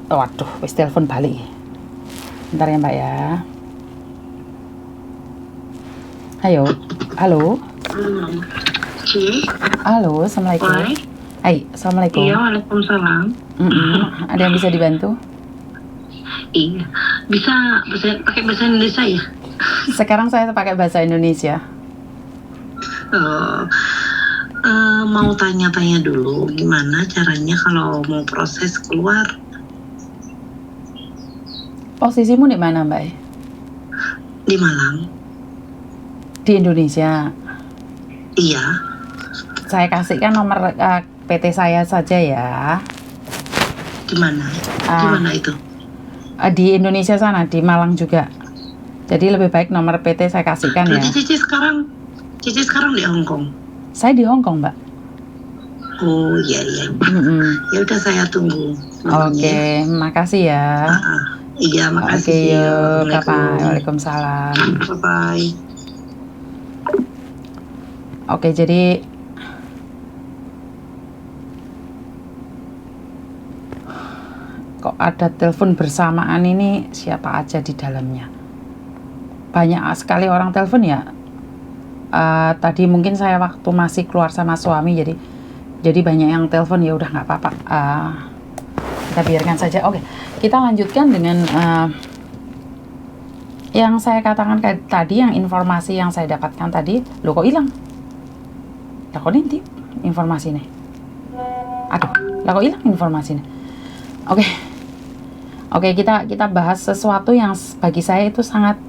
Waduh, wis telepon balik. Bentar ya Mbak ya. Ayo, halo. Halo, assalamualaikum. Hai, assalamualaikum. Iya, waalaikumsalam. Ada yang bisa dibantu? Iya, bisa pakai bahasa Indonesia ya? Sekarang saya pakai bahasa Indonesia. Mau tanya-tanya dulu gimana caranya kalau mau proses keluar. Posisimu di mana Mbak? Di Malang. Di Indonesia? Iya. Saya kasihkan nomor PT saya saja ya. Gimana? Gimana itu? Di Indonesia sana, di Malang juga. Jadi lebih baik nomor PT saya kasihkan ya. Berarti Cici sekarang di Hong Kong. Saya di Hong Kong, Mbak. Oh iya. Ya udah saya tunggu. Oke, makasih ya. Iya, makasih. Oke, yuk, bye-bye. Waalaikumsalam. Bye-bye. Oke, jadi kok ada telepon bersamaan ini, siapa aja di dalamnya? Banyak sekali orang telepon ya. Tadi mungkin saya waktu masih keluar sama suami, jadi banyak yang telepon. Ya udah nggak apa-apa, kita biarkan saja. Oke, kita lanjutkan dengan yang saya katakan tadi, yang informasi yang saya dapatkan tadi. Loh, kok hilang? Lah kok nanti informasi nih? Aduh, lah kok hilang informasinya? Oke, kita bahas sesuatu yang bagi saya itu sangat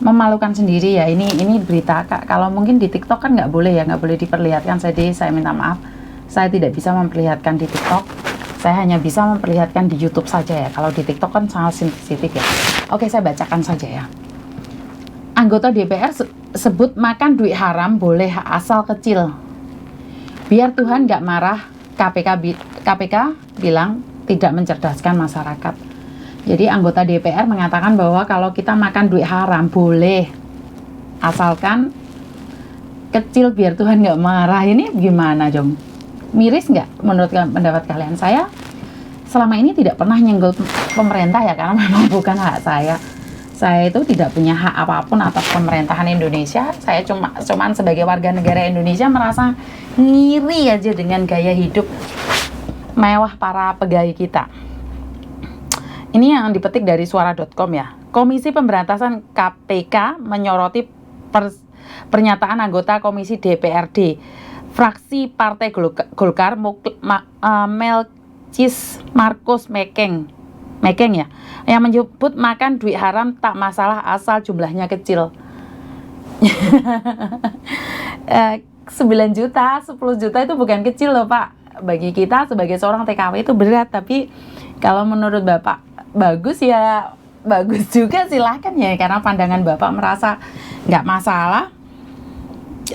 memalukan sendiri ya. Ini berita, kalau mungkin di TikTok kan nggak boleh diperlihatkan. Jadi saya minta maaf, saya tidak bisa memperlihatkan di TikTok. Saya hanya bisa memperlihatkan di YouTube saja ya. Kalau di TikTok kan sangat sensitif ya. Oke, saya bacakan saja ya. Anggota DPR sebut makan duit haram boleh asal kecil. Biar Tuhan nggak marah, KPK bilang tidak mencerdaskan masyarakat. Jadi anggota DPR mengatakan bahwa kalau kita makan duit haram boleh, asalkan kecil biar Tuhan nggak marah. Ini gimana, Jom? Miris nggak menurut pendapat kalian? Saya selama ini tidak pernah nyenggol pemerintah ya, karena memang bukan hak saya. Saya itu tidak punya hak apapun atas pemerintahan Indonesia. Saya cuman sebagai warga negara Indonesia merasa ngiri aja dengan gaya hidup mewah para pegawai kita. Ini yang dipetik dari suara.com ya. Komisi Pemberantasan KPK menyoroti pernyataan anggota Komisi DPRD fraksi Partai Golkar Melcis Markus Mekeng ya, yang menyebut makan duit haram tak masalah asal jumlahnya kecil. 9 juta, 10 juta itu bukan kecil loh Pak. Bagi kita sebagai seorang TKW itu berat, tapi kalau menurut Bapak bagus ya bagus juga, silahkan ya, karena pandangan Bapak merasa nggak masalah.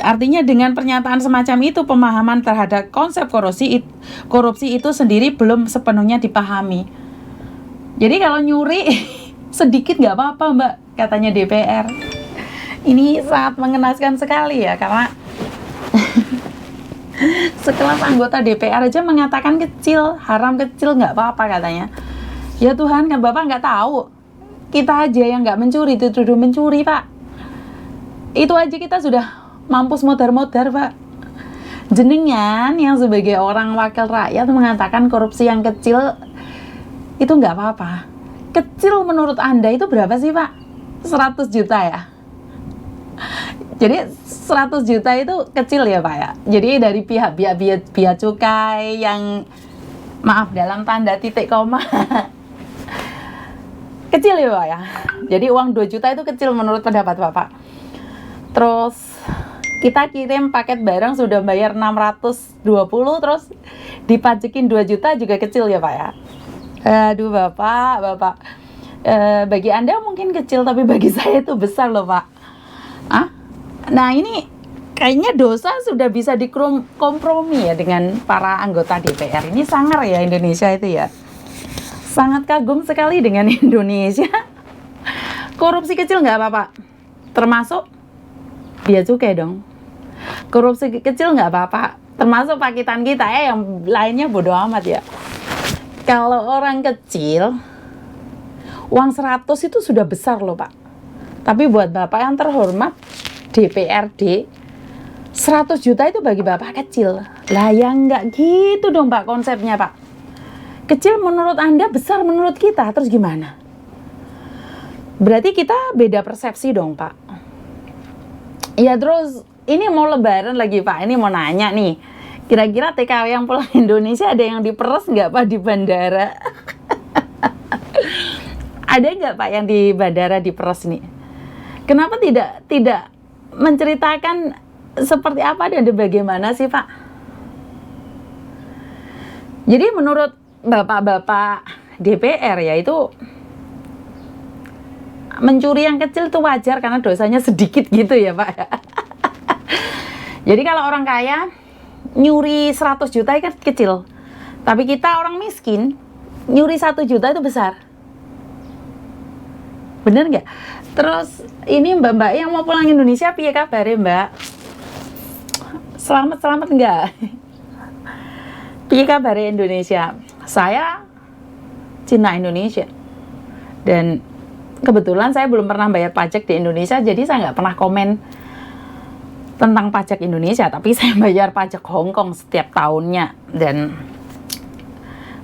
Artinya dengan pernyataan semacam itu, pemahaman terhadap konsep korupsi itu sendiri belum sepenuhnya dipahami. Jadi kalau nyuri sedikit nggak apa-apa Mbak, katanya DPR. Ini sangat mengenaskan sekali ya, karena sekelas anggota DPR aja mengatakan kecil, haram kecil nggak apa-apa katanya. Ya Tuhan, kan Bapak nggak tahu? Kita aja yang nggak mencuri dituduh mencuri Pak. Itu aja kita sudah mampus modar-modar Pak. Jenengan yang sebagai orang wakil rakyat mengatakan korupsi yang kecil itu nggak apa-apa. Kecil menurut Anda itu berapa sih Pak? 100 juta ya? Jadi 100 juta itu kecil ya Pak ya? Jadi dari pihak biaya cukai yang, maaf dalam tanda titik koma, kecil ya Pak ya? Jadi uang 2 juta itu kecil menurut pendapat Bapak. Terus kita kirim paket barang sudah bayar 620, terus dipajekin 2 juta juga kecil ya Pak ya? Aduh Bapak, bagi Anda mungkin kecil, tapi bagi saya itu besar loh Pak. Nah ini kayaknya dosa sudah bisa dikompromi ya dengan para anggota DPR. Ini sangar ya Indonesia itu ya. Sangat kagum sekali dengan Indonesia. Korupsi kecil nggak apa-apa, termasuk biaya cukai dong. Korupsi kecil nggak apa-apa, termasuk pakitan kita yang lainnya bodo amat ya. Kalau orang kecil uang 100 itu sudah besar loh Pak. Tapi buat Bapak yang terhormat DPRD 100 juta itu bagi Bapak kecil. Lah ya nggak gitu dong Pak konsepnya Pak. Kecil menurut Anda, besar menurut kita, terus gimana? Berarti kita beda persepsi dong Pak. Ya terus ini mau lebaran lagi Pak, ini mau nanya nih. Kira-kira TKW yang pulang Indonesia ada yang diperes nggak Pak di bandara? Ada nggak Pak yang di bandara diperes nih? Kenapa tidak menceritakan seperti apa dan bagaimana sih Pak? Jadi menurut bapak-bapak DPR ya itu mencuri yang kecil itu wajar karena dosanya sedikit gitu ya Pak. Jadi kalau orang kaya nyuri 100 juta kan kecil, tapi kita orang miskin nyuri 1 juta itu besar. Bener nggak? Terus ini mbak-mbak yang mau pulang Indonesia piye kabar ya Mbak? Selamat nggak? Piye kabar Indonesia? Saya Cina Indonesia, dan kebetulan saya belum pernah bayar pajak di Indonesia, jadi saya nggak pernah komen tentang pajak Indonesia, tapi saya bayar pajak Hong Kong setiap tahunnya. Dan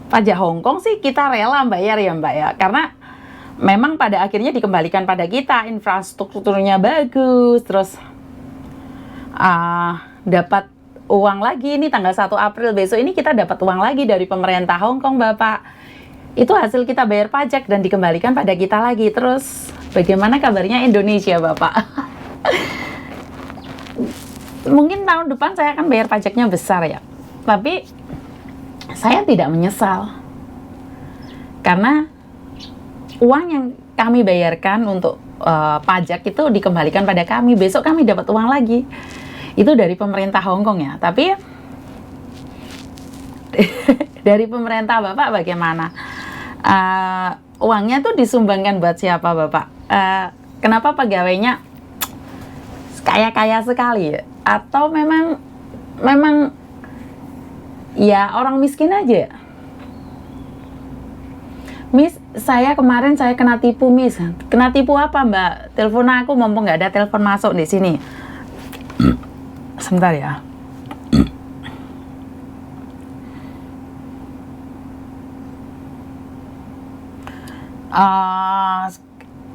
pajak Hong Kong sih kita rela bayar ya Mbak ya, karena memang pada akhirnya dikembalikan pada kita, infrastrukturnya bagus, terus dapat uang lagi. Ini tanggal 1 April besok ini kita dapat uang lagi dari pemerintah Hong Kong Bapak. Itu hasil kita bayar pajak dan dikembalikan pada kita lagi. Terus bagaimana kabarnya Indonesia Bapak? Mungkin tahun depan saya akan bayar pajaknya besar ya, tapi saya tidak menyesal karena uang yang kami bayarkan untuk pajak itu dikembalikan pada kami. Besok kami dapat uang lagi. Itu dari pemerintah Hong Kong ya. Tapi dari pemerintah Bapak bagaimana? Uangnya tuh disumbangkan buat siapa Bapak? Kenapa pegawainya kaya-kaya sekali ya? Atau memang ya orang miskin aja? Miss, saya kemarin saya kena tipu Miss. Kena tipu apa Mbak? Telepon aku mumpung nggak ada telepon masuk di sini. Sebentar ya.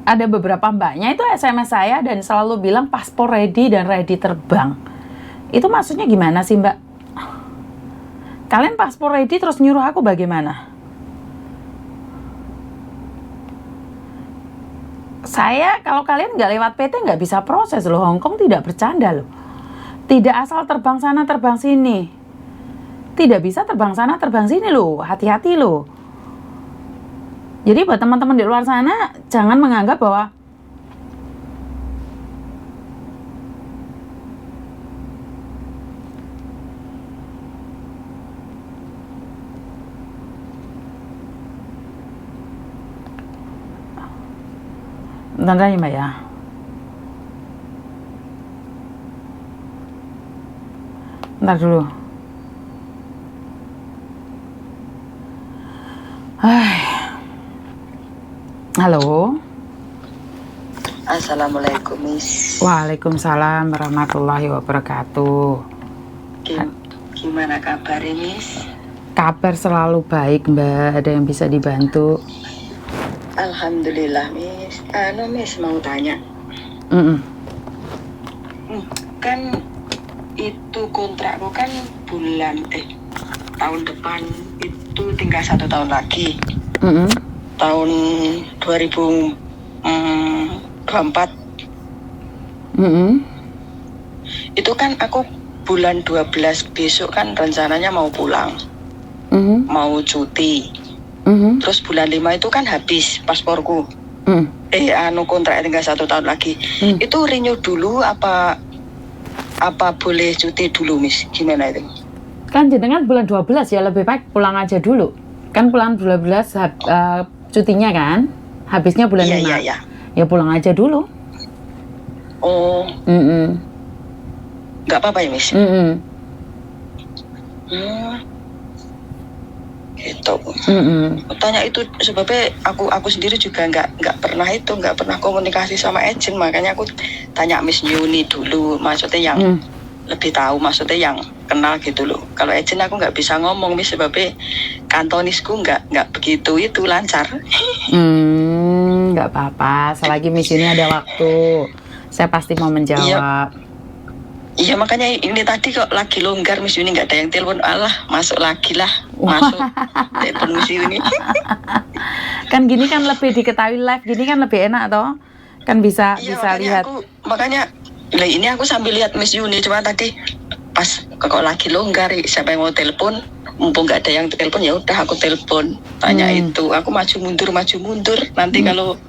Ada beberapa mbaknya itu SMS saya dan selalu bilang paspor ready dan ready terbang. Itu maksudnya gimana sih Mbak? Kalian paspor ready terus nyuruh aku bagaimana? Saya kalau kalian nggak lewat PT nggak bisa proses loh. Hong Kong tidak bercanda loh. Tidak asal terbang sana terbang sini. Tidak bisa terbang sana terbang sini loh. Hati-hati loh. Jadi buat teman-teman di luar sana jangan menganggap bahwa bentar ya Mbak ya. Bentar dulu. Halo. Assalamualaikum Miss. Waalaikumsalam warahmatullahi wabarakatuh. Gimana kabarnya Miss? Kabar selalu baik Mbak. Ada yang bisa dibantu? Alhamdulillah Miss. Miss mau tanya. Kan itu kontrakku kan tahun depan itu tinggal 1 tahun lagi. Tahun 2024. Itu kan aku bulan 12 besok kan rencananya mau pulang. Mau cuti. Terus bulan 5 itu kan habis pasporku. Kontrak tinggal 1 tahun lagi. Itu renew dulu apa boleh cuti dulu Miss? Gimana itu? Kan jenengan bulan 12 ya, lebih baik pulang aja dulu. Kan bulan 12 cutinya kan, habisnya bulan 5. Iya. Ya pulang aja dulu. Oh. Nggak apa-apa ya Miss? Gitu. Tanya itu sebabnya aku sendiri juga nggak pernah komunikasi sama agent, makanya aku tanya Miss Yuni dulu, maksudnya yang lebih tahu, maksudnya yang kenal gitu loh. Kalau agent aku nggak bisa ngomong Miss, sebabnya kantonisku nggak begitu itu lancar. Nggak apa-apa, selagi Miss Yuni ada waktu saya pasti mau menjawab. Iya makanya ini tadi kok lagi longgar Miss Yuni nggak ada yang telepon, alah masuk lagi lah, masuk telepon Miss Yuni. Kan gini kan lebih diketahui live, gini kan lebih enak toh, kan bisa lihat. Makanya ini aku sambil lihat Miss Yuni, cuma tadi pas kok lagi longgar, siapa yang mau telepon, mumpung nggak ada yang telepon ya udah aku telepon, tanya itu, aku maju mundur, nanti kalau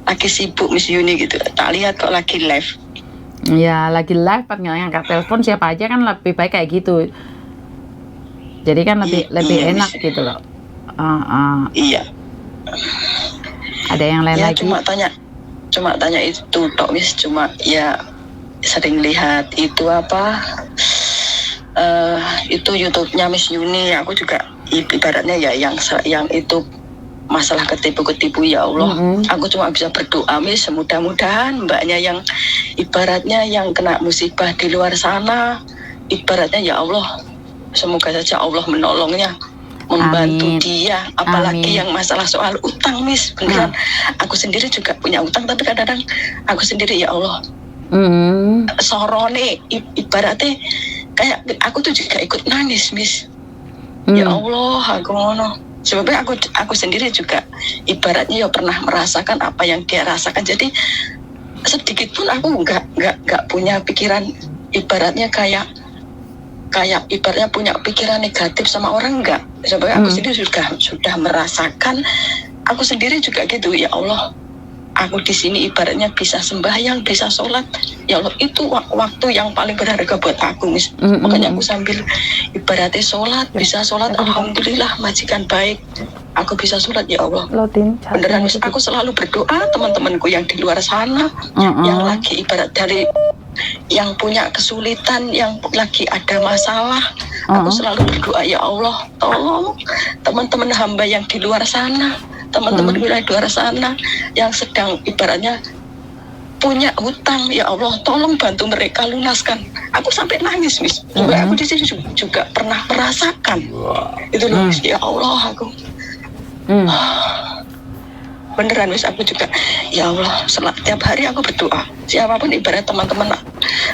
lagi sibuk Miss Yuni gitu, tak lihat kok lagi live. Ya lagi live pas ngangkat telepon siapa aja kan lebih baik kayak gitu. Jadi kan lebih enak bisa. Gitu loh. Iya. Ada yang lain lagi? Cuma tanya itu tok Miss, cuma ya sering lihat itu apa itu YouTube-nya Miss Yuni, aku juga ibaratnya ya yang itu masalah ketipu ya Allah, aku cuma bisa berdoa Miss, mudah-mudahan mbaknya yang ibaratnya yang kena musibah di luar sana, ibaratnya ya Allah, semoga saja Allah menolongnya, membantu dia, apalagi yang masalah soal utang Miss, beneran aku sendiri juga punya utang, tapi kadang-kadang aku sendiri ya Allah sorone, ibaratnya kayak aku tuh juga ikut nangis Miss. Ya Allah, aku ngono. Sebabnya aku sendiri juga ibaratnya ya pernah merasakan apa yang dia rasakan. Jadi sedikit pun aku nggak punya pikiran ibaratnya kayak ibaratnya punya pikiran negatif sama orang, enggak. Sebabnya aku sendiri sudah merasakan. Aku sendiri juga gitu, ya Allah. Aku di sini ibaratnya bisa sembahyang, bisa sholat. Ya Allah, itu waktu yang paling berharga buat aku, Miss. Makanya aku sambil ibaratnya sholat, bisa sholat. Alhamdulillah, majikan baik. Aku bisa sholat, ya Allah. Beneran, Miss. Aku selalu berdoa teman-temanku yang di luar sana, yang lagi ibarat dari yang punya kesulitan, yang lagi ada masalah. Aku selalu berdoa, ya Allah, tolong teman-teman hamba yang di luar sana, teman-teman wilayah di luar sana yang sedang ibaratnya punya hutang, ya Allah tolong bantu mereka lunaskan. Aku sampai nangis, Miss. Aku di sini juga pernah merasakan itu loh, Miss. Ya Allah, aku beneran, Miss. Aku juga ya Allah, setiap hari aku berdoa, siapapun ibarat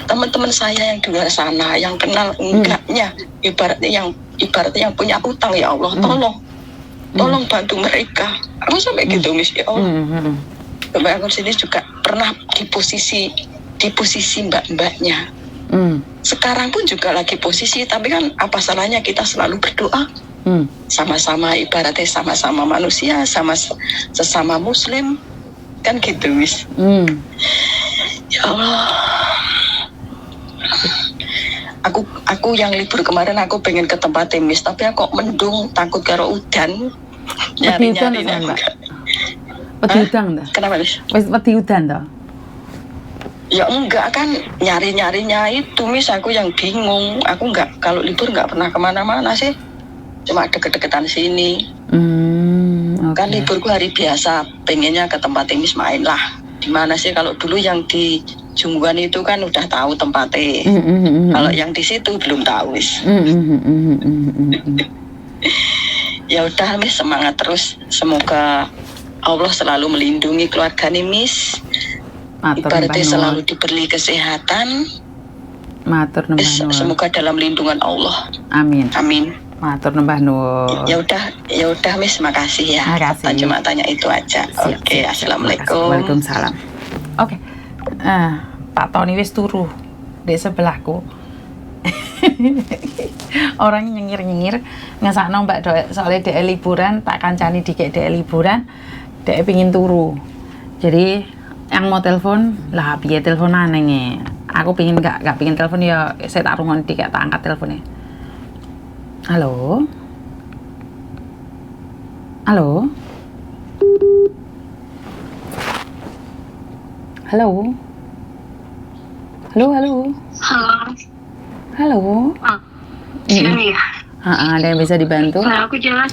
teman-teman saya yang di luar sana, yang kenal enggaknya, ibaratnya yang punya hutang, ya Allah tolong bantu mereka. Aku sampai gitu, Miss. Ya Allah. Sampai aku sini juga pernah di posisi mbak-mbaknya. Sekarang pun juga lagi posisi, tapi kan apa salahnya kita selalu berdoa. Sama-sama ibaratnya sama-sama manusia, sesama muslim. Kan gitu, Miss. Ya Allah. Aku yang libur kemarin aku pengen ke tempat Miss, tapi aku kok mendung, takut karo udan. Nyari-nyari Wedi udan dah. Kenapa, Miss? Wis wedi udan dah. Ya enggak, kan nyari-nyarinya itu, Miss, aku yang bingung. Aku enggak, kalau libur enggak pernah kemana-mana sih. Cuma deket-deketan sini. Okay. Kan liburku hari biasa, pengennya ke tempat Miss main lah. Dimana sih kalau dulu yang di Jungguan itu kan udah tahu tempatnya. Kalau yang di situ belum tahu, Miss. Ya udah, Miss, semangat terus. Semoga Allah selalu melindungi keluarga nih, Miss. Ibaratnya selalu diberi kesehatan. Matur nuwun. Semoga dalam lindungan Allah. Amin. Amin. Matur nuwun nuwun. Ya udah, Miss, makasih ya. Makasih. Cuma tanya itu aja. Oke, assalamualaikum. Waalaikumsalam. Oke. Pak Tony wis turu di sebelahku. Orang nyengir-nyengir ngesakno Mbak Dok, soalnya dhek liburan, tak kancani dikek dhek liburan, dhek pengin turu. Jadi yang mau telepon lah piye teleponan nenge. Aku pengin gak pengin telepon ya saya tak rungon dikek, tak angkat teleponnya. Halo. Halo. Halo. Halo. Halo. Halo. Sini ya. Ada yang bisa dibantu? Nah, aku jelas